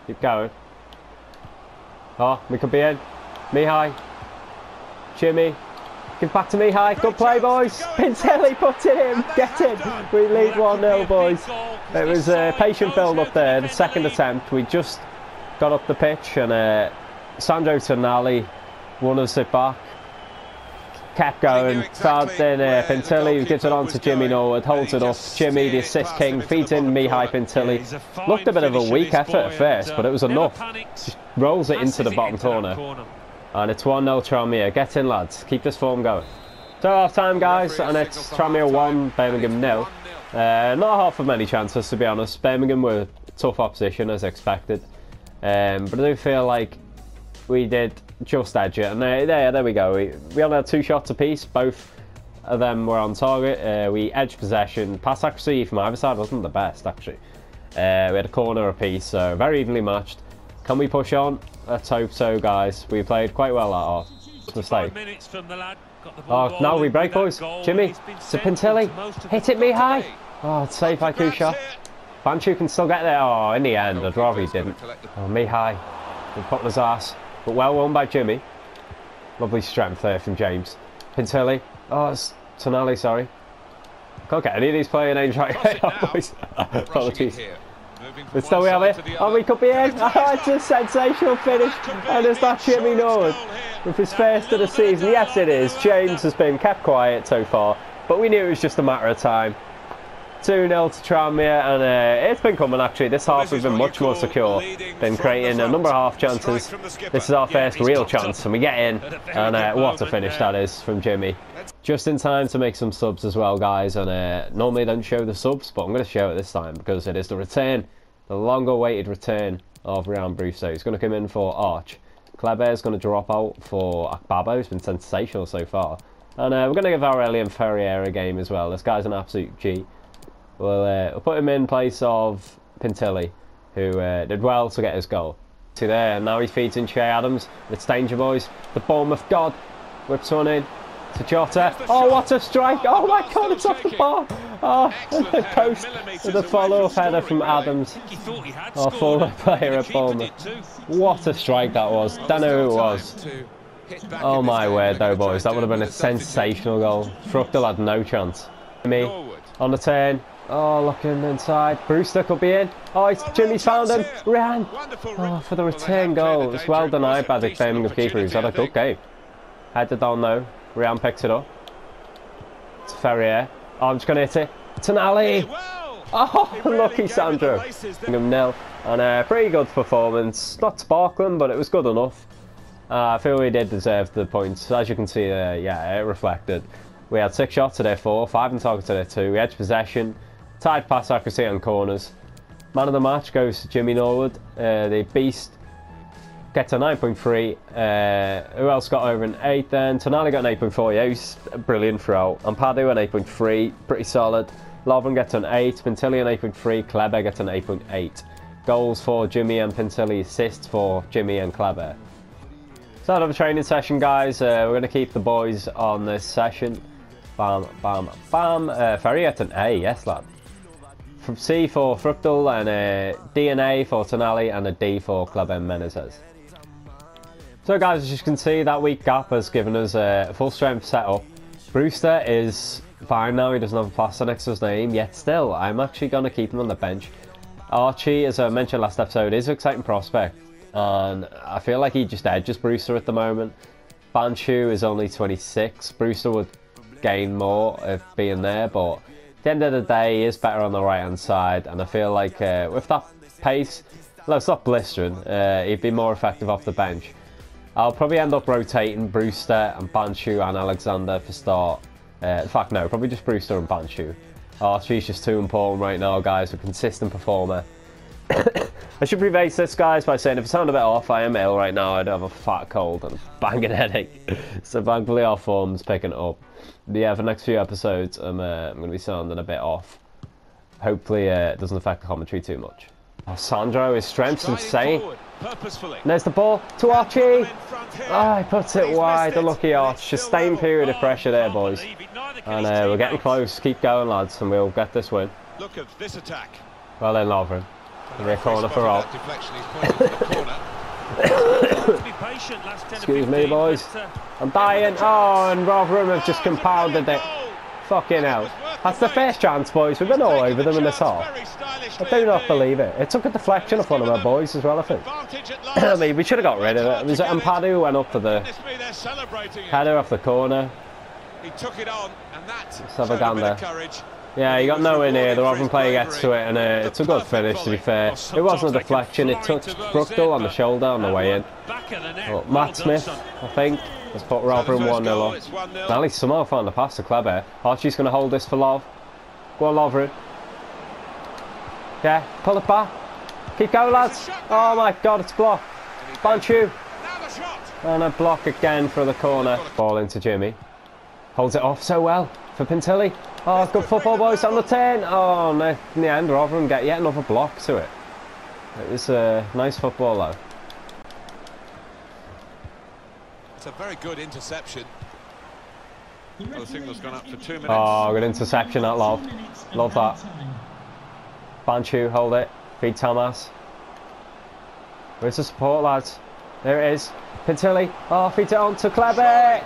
Keep going. Oh, we could be in. Mihai. Jimmy. Give back to Mihai. Good play, boys. Pintelli puts it in. Get in. We lead 1-0, boys. It was a patient build up there. The second attempt, we just got up the pitch and Sandro Tonali won us it back. Kept going, fouled in Pintelli, gives it on to Jimmy Norwood, holds it up. Jimmy, the assist king, feeds in Mihai Pintelli. Looked a bit of a weak effort at first, but it was enough. Just rolls it into the bottom corner. And it's 1-0 Tranmere. Get in, lads. Keep this form going. So half time, guys, and it's Tranmere 1, Birmingham 0. Not half of many chances, to be honest. Birmingham were tough opposition, as expected. But I do feel like we did just edge it, and there we go. We only had 2 shots apiece. Both of them were on target. We edged possession. Pass accuracy from either side wasn't the best, actually. We had a corner apiece, so very evenly matched. Can we push on? Let's hope so, guys. We played quite well at our mistake. Oh, now we break, boys. Jimmy to Pintelli. Hit it, Mihai. Oh, it's safe by Kusha. Banchu can still get there. Oh, in the end, I'd rather he didn't. Oh, Mihai. He put on his ass. But well won by Jimmy. Lovely strength there from James. Pintelli. Oh, it's Tonali, sorry. Can't get any of these player names right. Boys. Apologies. But still we have it. Oh, we could be in. Oh, it's a sensational finish. And is that Jimmy Norwood with his first of the season? Yes, it is. James has been kept quiet so far, but we knew it was just a matter of time. 2-0 to Tranmere, and it's been coming actually. This half we've been much more secure, been creating a number of half chances. This is our first real chance, and we get in, and what a finish that is from Jimmy. Just in time to make some subs as well, guys, and normally I don't show the subs, but I'm going to show it this time because it is the return, the long-awaited return of Ryan Brewster. He's going to come in for Arch. Kleber is going to drop out for Akbabo. He's been sensational so far, and we're going to give Aurelian Ferrier a game as well. This guy's an absolute G. We'll put him in place of Pintelli, who did well to get his goal. To there, and now he feeds in Che Adams. It's danger, boys. The Bournemouth God whips one in to Jota. Oh, what a strike! Oh my God, it's off the bar. Oh, and the post with a follow-up header from Adams. Oh, former player at Bournemouth. What a strike that was. Don't know who it was. Oh my word, though, boys. That would have been a sensational goal. Fruchtel had no chance. Me on the turn. Oh, looking inside. Brewster could be in. Oh, Jimmy's found him. Ran. Oh, for the return goal. It's well denied by the Birmingham keeper, who's had a good game. Headed down though. Rian picks it up. It's Ferrier. Oh, I'm just going to hit it. Tonali. Oh, lucky Sandro. 0, and a pretty good performance. Not sparkling, but it was good enough. I feel we did deserve the points. As you can see there, yeah, it reflected. We had 6 shots to their 4, 5 in target to their 2. We edged possession. Tied pass accuracy on corners. Man of the match goes to Jimmy Norwood. The beast gets a 9.3. Who else got over an 8 then? Tonali got an 8.4. Yeah, he's brilliant throughout. And Padu an 8.3. Pretty solid. Lovren gets an 8. Pintelli an 8.3. Kleber gets an 8.8. Goals for Jimmy and Pintelli. Assists for Jimmy and Kleber. So another training session, guys. We're going to keep the boys on this session. Bam, bam, bam. Ferry gets an A. Yes, lad. From C for Fruchtel, and a D and A for Tonali, and a D for Kleber Menezes. So guys, as you can see, that week gap has given us a full strength setup. Brewster is fine now, he doesn't have a plaster next to his name, yet still, I'm actually going to keep him on the bench. Archie, as I mentioned last episode, is an exciting prospect, and I feel like he just edges Brewster at the moment. Banchu is only 26, Brewster would gain more of being there, but at the end of the day, he is better on the right hand side, and I feel like with that pace, well, it's not blistering, he'd be more effective off the bench. I'll probably end up rotating Brewster and Banchu and Alexander for start. In fact, no, probably just Brewster and Banchu. Archie's just too important right now, guys, a consistent performer. I should preface this, guys, by saying if I sound a bit off, I am ill right now. I do have a fat cold and a banging headache. So thankfully our form's picking it up. But yeah, for the next few episodes, I'm going to be sounding a bit off. Hopefully it doesn't affect the commentary too much. Oh, Sandro, his strength's insane. And there's the ball to Archie. Oh, he puts it wide, the lucky Arch. Sustained period of pressure there, boys. And we're getting close. Keep going, lads, and we'll get this win. Look at this attack. Well then, Lovren. Rear corner for Rob. Excuse me, boys. I'm dying. Oh, and Rotherham have just compounded it. Fucking hell. That's the first chance, boys. We've been all over them in this half. I do not believe it. It took a deflection off one of our boys as well, I think. I mean, we should have got rid of it. It was Ampadu who went up for the header off the corner. He took it on, and let's have a gander. Yeah, he got nowhere near. The Rotherham player gets to it, and it's a good finish, to be fair. It wasn't a deflection. It touched Bruckdale on the shoulder on the way in. But Matt Smith, I think, has put Rotherham 1-0 up. At least somehow found a pass to Kleber. Archie's going to hold this for Lov. Go on, Lovren. Yeah, pull it back. Keep going, lads. Oh my God, it's blocked. Banchu. And a block again for the corner. Ball into Jimmy. Holds it off so well for Pintilli. Oh, good football, boys, on the 10. Oh, no, in the end, Rotherham get yet another block to it. It was a nice football, though. It's a very good interception. Oh, the signal's gone up for 2 minutes. Oh, good interception, that Love. Love that. Banchu, hold it. Feed Thomas. Where's the support, lads? There it is. Pintilli. Oh, feeds it on to Kleber.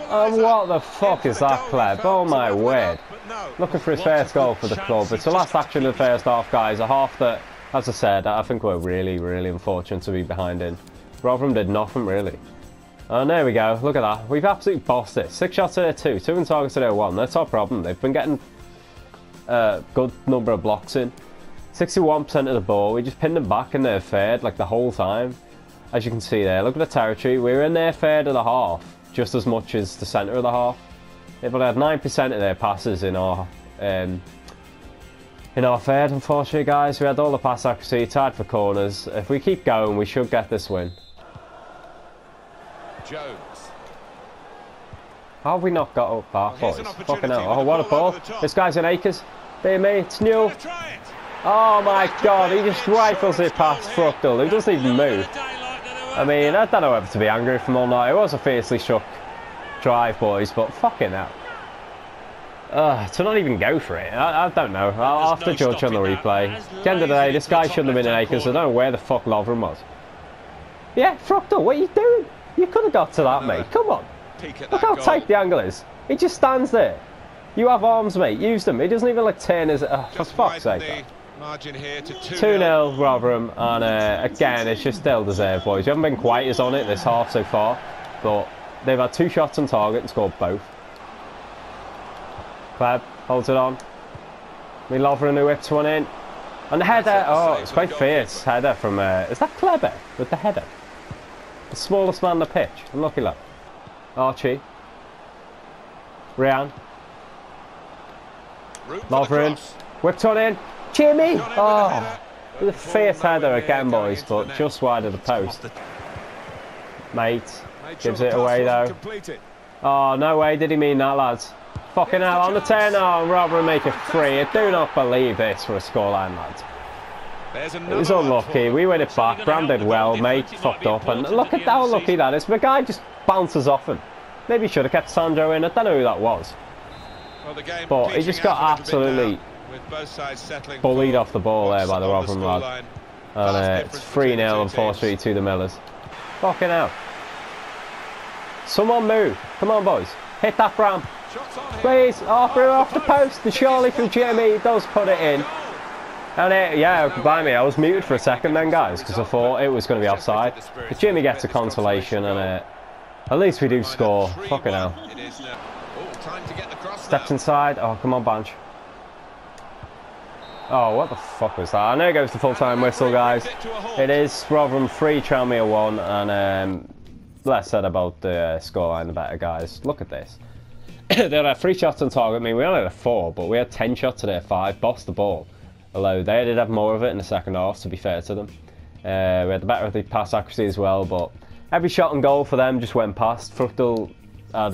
Oh, what the fuck is that, Kleb? Oh, my word. Looking for his first goal for the club. It's the last action of the first half, guys. A half that, as I said, I think we're really, really unfortunate to be behind in. Rotherham did nothing, really. And there we go. Look at that. We've absolutely bossed it. 6 shots to their 2. 2 in targets to their 1. That's our problem. They've been getting a good number of blocks in. 61% of the ball. We just pinned them back in their third, like, the whole time. As you can see there. Look at the territory. We were in their third of the half. Just as much as the centre of the half. They've only had 9% of their passes in our third, unfortunately, guys. We had all the pass accuracy, tied for corners. If we keep going, we should get this win. Jones. How have we not got up that, boys? Fucking hell. Oh, what a ball. This guy's in Acres. Dear me, it's Newell. Oh my God, he just rifles it past Fructal, who doesn't even move. I mean, I don't know whether to be angry from or not. It was a fiercely struck drive, boys, but fucking hell. To not even go for it, I don't know. I'll have to judge on the replay. At the end of the day, this guy shouldn't have been in Acres. I don't know where the fuck Lovren was. Yeah, Fructal, what are you doing? You could have got to that, mate. Come on. Look how tight the angle is. He just stands there. You have arms, mate. Use them. He doesn't even, like, turn his... for fuck's sake. 2-0 Rotherham, and again, it's just still deserved, boys. We haven't been quite as on it this half so far, but they've had 2 shots on target and scored both. Kleb holds it on. Lovren who whips one in. And the header, oh, it's quite fierce. Header from, is that Kleber with the header? The smallest man on the pitch. Unlucky lad. Archie. Ryan. Lovren. Whipped one in. Jimmy! Oh, the fierce header again, boys, but just wide of the post. Mate gives it away though. Oh, no way did he mean that, lads. Fucking hell, on the 10. Oh, Rotherham make it free. I do not believe this for a scoreline, lads. It was unlucky. We win it back. Bram did well. Mate fucked up. And look at how unlucky that is. The guy just bounces off him. Maybe he should have kept Sandro in. I don't know who that was. But he just got absolutely bullied off the ball there by the Rotherham lad. And it's 3-0, unfortunately, to the Millers. Fucking hell. Someone move. Come on, boys. Hit that Bram. Please. Oh, through off the post. And surely from Jimmy, he does put it in. And yeah, by me, I was muted for a second then, guys, because I thought it was going to be offside. But Jimmy gets a consolation, and at least we do score. Fucking hell. Steps inside. Oh, come on, Banch. Oh, what the fuck was that? I know it goes to full-time whistle, guys. It is Rotherham 3, Tranmere 1, and less said about the scoreline, the better, guys. Look at this. They had 3 shots on target. I mean, we only had 4, but we had 10 shots to their 5. Bossed the ball. Although they did have more of it in the second half, to be fair to them. We had the better of the pass accuracy as well, but every shot on goal for them just went past. Fructal had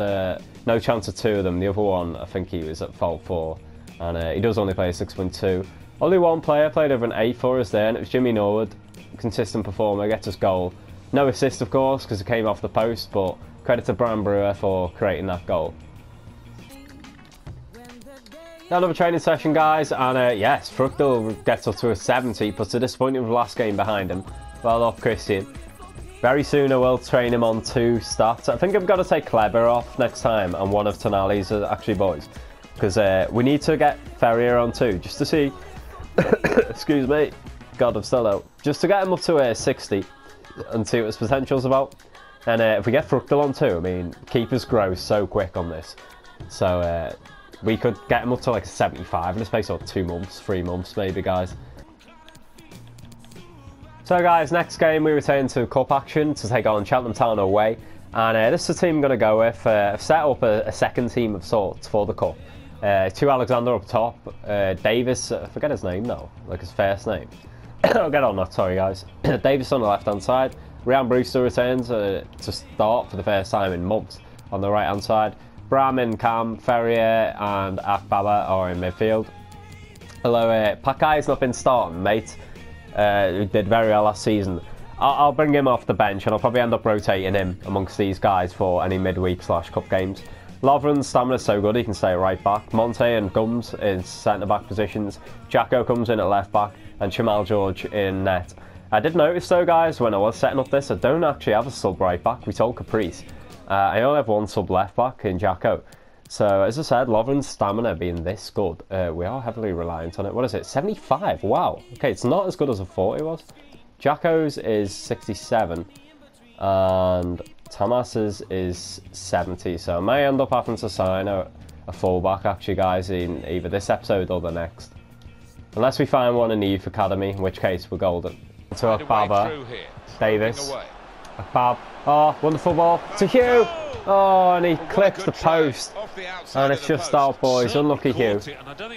no chance of 2 of them. The other one, I think he was at fault for, and he does only play a 6.2. Only one player played over an 8 for us there, and it was Jimmy Norwood. Consistent performer, gets us goal. No assist, of course, because it came off the post, but credit to Bram Brewer for creating that goal. Another training session, guys, and yes, Fructal gets up to a 70, puts a disappointing last game behind him. Well up, Christian. Very soon I will train him on 2 stats. I think I've got to take Kleber off next time and one of Tonali's, actually, boys. Because we need to get Ferrier on 2, just to see... Excuse me. God, I'm still out. Just to get him up to 60 and see what his potential's about. And if we get Fructal on 2, I mean, keepers grow so quick on this. So we could get him up to like a 75 in the space of 2 months, 3 months maybe, guys. So guys, next game we return to cup action to take on Cheltenham Town away, and this is the team I'm going to go with. I've set up a second team of sorts for the cup. 2 Alexander up top, Davis, I forget his name now, like his first name. I'll get on that, sorry guys. Davis on the left hand side, Ryan Brewster returns to start for the first time in months on the right hand side. Brahmin, Cam, Ferrier and Akbaba are in midfield. Although Pakai's not been starting, mate. Who did very well last season. I'll bring him off the bench and I'll probably end up rotating him amongst these guys for any midweek / cup games. Lovren's stamina's so good he can stay right back. Monte and Gums in centre back positions. Jacko comes in at left back and Jamal George in net. I did notice though, guys, when I was setting up this, I don't actually have a sub right back. We told Caprice. I only have 1 sub left back in Jacko. So, as I said, Lovren's stamina being this good, we are heavily reliant on it. What is it? 75? Wow. Okay, it's not as good as I thought it was. Jacko's is 67, and Thomas's is 70. So, I may end up having to sign a fullback, actually, guys, in either this episode or the next. Unless we find one in the youth academy, in which case we're golden. To Akbaba, Davis, Akbab. Oh, wonderful ball to Hugh. Oh, and he clips the post. And it's just out, boys. Unlucky Hugh.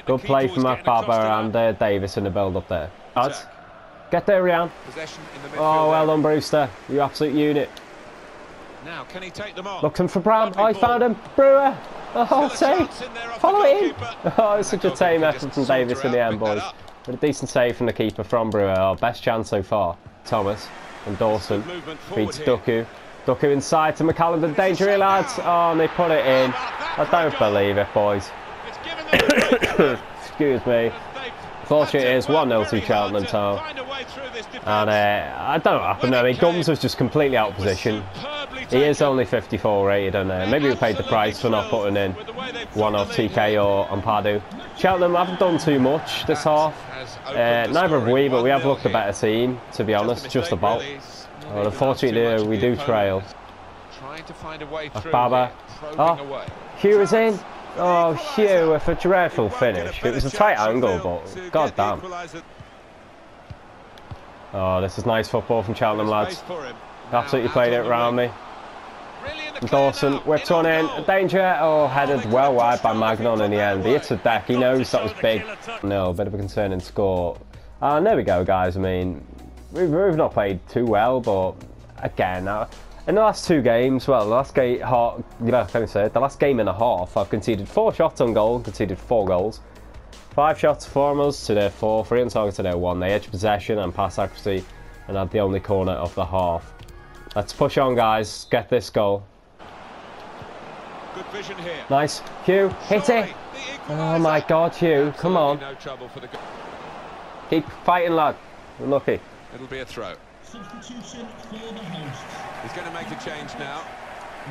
Good play from Akbaba and Davis in the build-up there. Lads, get there, Ryan. Oh, well done, Brewster. You absolute unit. Now, can he take them on? Looking for Bram. Oh, he found him. Brewer. Oh, save. Follow it in. Oh, it's such a tame effort from Davis in the end, boys. But a decent save from the keeper from Brewer. Our best chance so far. Thomas and Dawson beats Duku. Duku inside to McCallum. Danger here, lads. Oh, and they put it in. I don't believe it, boys. Excuse me. Fortunately, it is 1-0 to Cheltenham Town. And I don't know what happened there. I mean, Gums was just completely out of position. He is only 54 rated, and maybe we paid the price for not putting in one of TK or Ampadu. Cheltenham haven't done too much this half. Neither have we, but we have looked a better team, to be honest, just about. Well, unfortunately, we do trail. Baba. Oh, Hugh is in. Oh, Hugh with a dreadful finish. It was a tight angle, but god damn. Oh, this is nice football from Cheltenham, lads. Absolutely played it around me. Dawson whipped one in. Danger. Oh, headed well wide by Magnon in the end. He hits the deck. He knows that was big. No, a bit of a concerning score. And there we go, guys. I mean, we've not played too well, but again, in the last 2 games, well, the last game, the last game and a half, I've conceded 4 shots on goal, conceded 4 goals. 5 shots from us to their 4, 3 on target to their 1. They edge possession and pass accuracy, and had the only corner of the half. Let's push on, guys. Get this goal. Good vision here. Nice. Hugh, hit it. Oh my God, Hugh, come on. Keep fighting, lad. Unlucky. It'll be a throw. Substitution for the hosts. He's going to make a change now.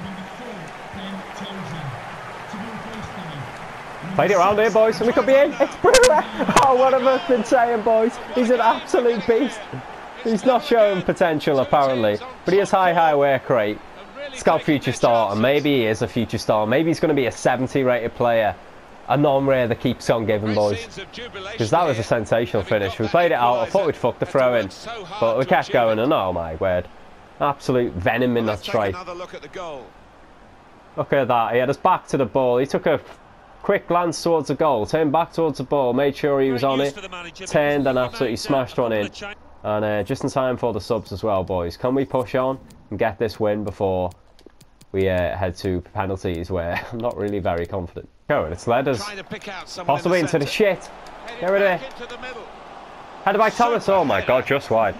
Number 4, Ben Townsend. To be replaced by. Played it around here, boys, and we could be in. It's Brewer. Oh, what have I been saying, boys? He's an absolute beast. He's not showing potential, apparently, but he has high work rate. Scout future star, and maybe he is a future star. Maybe he's going to be a 70 rated player. A non-rare that keeps on giving, boys. Because that was a sensational finish. We played it out. I thought we'd fuck the throw in, but we kept going, and oh my word. Absolute venom in that strike. Look at that. He had his back to the ball. He took a quick glance towards the goal, turned back towards the ball, made sure he was on it, turned and absolutely smashed one in. And just in time for the subs as well, boys. Can we push on and get this win before we head to penalties, where I'm not really very confident. Oh, and it's led us possibly into the shit. Get rid of it. Headed by Thomas. Oh my God, just wide.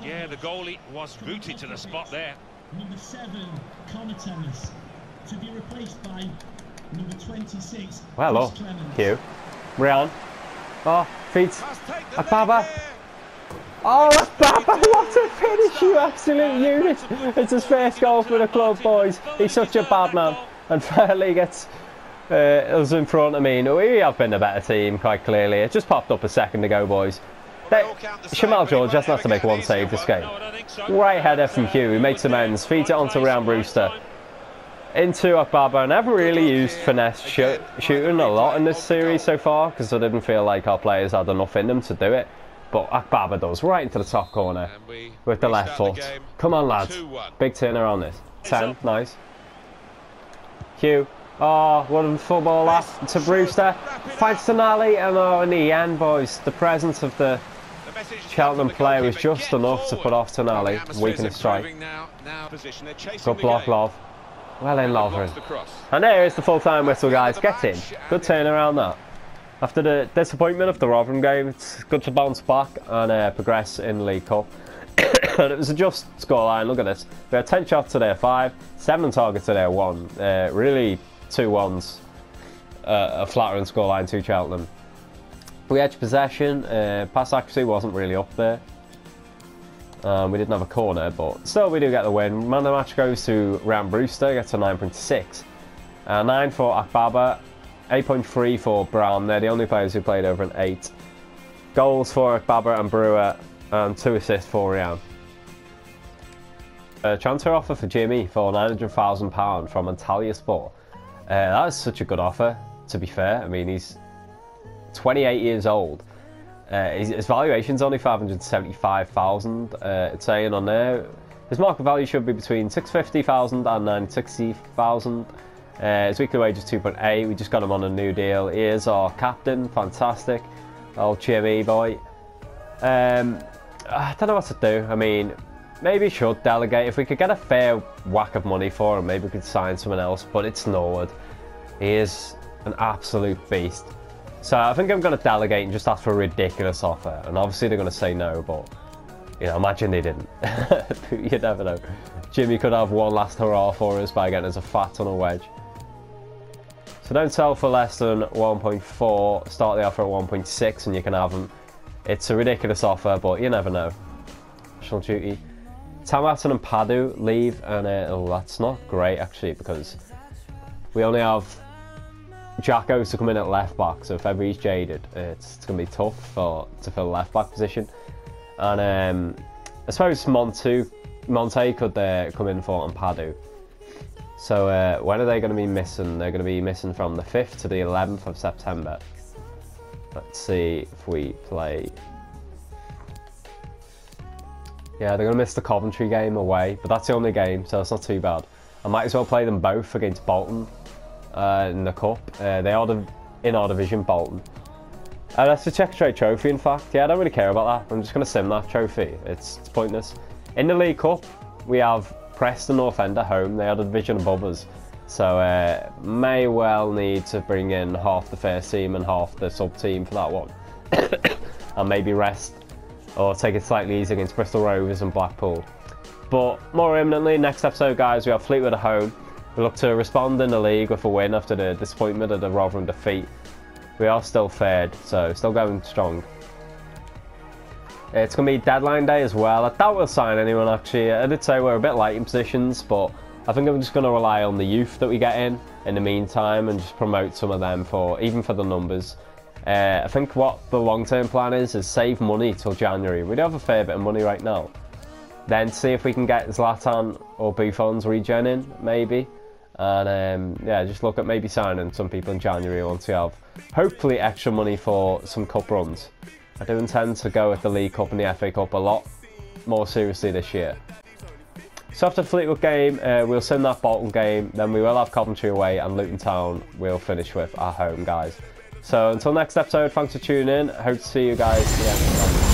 Yeah, the goalie was rooted to the spot there. Number 7, Connor Thomas, to be replaced by Number 26. Well, oh, Q. Rian. Oh, feet. Akbaba. Oh, Akbaba, what a finish, you absolute unit. It's his first goal for the club, boys. He's such a bad man. And finally gets us in front. I mean, we have been a better team, quite clearly. It just popped up a second ago, boys. Shamal George just has to make one save this game. Right header from Hugh, who makes amends, feeds it onto Ryan Brewster. Into Akbaba. I never really used finesse shooting a lot in this series so far, because I didn't feel like our players had enough in them to do it. But Akbaba does, right into the top corner with the left foot. Come on, lads. Big turner on this. 10, nice. Hugh. Oh, what a football that to Brewster. Finds Tonali, and oh, in the end, boys, the presence of the Cheltenham player was just enough to put off Tonali, weaken his strike. Good block, Love. Well in, Lovren. And there is the full-time whistle, guys. Get in. Good turnaround, that. After the disappointment of the Rotherham game, it's good to bounce back and progress in the League Cup. And it was a just scoreline. Look at this. We had 10 shots today, 5. 7 targets today, 1. Really, 2 ones. A flattering scoreline to Cheltenham. We edged possession. Pass accuracy wasn't really up there. We didn't have a corner, but still we do get the win. Man of the match goes to Ryan Brewster, gets a 9.6. 9 for Akbaba, 8.3 for Brown. They're the only players who played over an 8. Goals for Akbaba and Brewer, and 2 assists for Ryan. Transfer offer for Jimmy for £900,000 from Antalya Sport. That is such a good offer, to be fair. I mean, he's 28 years old. His valuation's only 575,000. It's saying on there his market value should be between 650,000 and 960,000. His weekly wage is 2.8. We just got him on a new deal. He is our captain, fantastic, old Jimmy boy. I don't know what to do. I mean, maybe we should delegate. If we could get a fair whack of money for him, maybe we could sign someone else. But it's Norwood. He is an absolute beast. So I think I'm going to delegate and just ask for a ridiculous offer. And obviously they're going to say no, but, you know, imagine they didn't. You never know. Jimmy could have one last hurrah for us by getting us a fat on a wedge. So don't sell for less than 1.4. Start the offer at 1.6 and you can have them. It's a ridiculous offer, but you never know. National duty. Tamatton and Padu leave, and oh, that's not great actually, because we only have Jacko's to come in at left back, so if ever he's jaded, it's going to be tough to fill the left back position. And I suppose Monte could come in for Ampadu. So when are they going to be missing? They're going to be missing from the 5th to the 11th of September. Let's see if we play. Yeah, they're going to miss the Coventry game away, but that's the only game, so it's not too bad. I might as well play them both against Bolton. In the cup. They are in our division, Bolton. That's the Check Trade trophy, in fact. Yeah, I don't really care about that. I'm just going to sim that trophy. It's pointless. In the League Cup, we have Preston North End at home. They are the division above us. So may well need to bring in half the first team and half the sub team for that one. And maybe rest or take it slightly easy against Bristol Rovers and Blackpool. But more imminently, next episode, guys, we have Fleetwood at home. We look to respond in the league with a win after the disappointment of the Rotherham defeat. We are still third, so still going strong. It's going to be deadline day as well. I doubt we'll sign anyone actually. I did say we're a bit light in positions, but I think I'm just going to rely on the youth that we get in the meantime and just promote some of them even for the numbers. I think what the long-term plan is save money till January. We do have a fair bit of money right now. Then see if we can get Zlatan or Buffon's regen in, maybe. And yeah, just look at maybe signing some people in January once we have hopefully extra money for some cup runs. I do intend to go with the League Cup and the FA Cup a lot more seriously this year. So after the Fleetwood game, we'll send that Bolton game, then we will have Coventry away and Luton Town we'll finish with at home, guys. So until next episode, thanks for tuning in. Hope to see you guys again.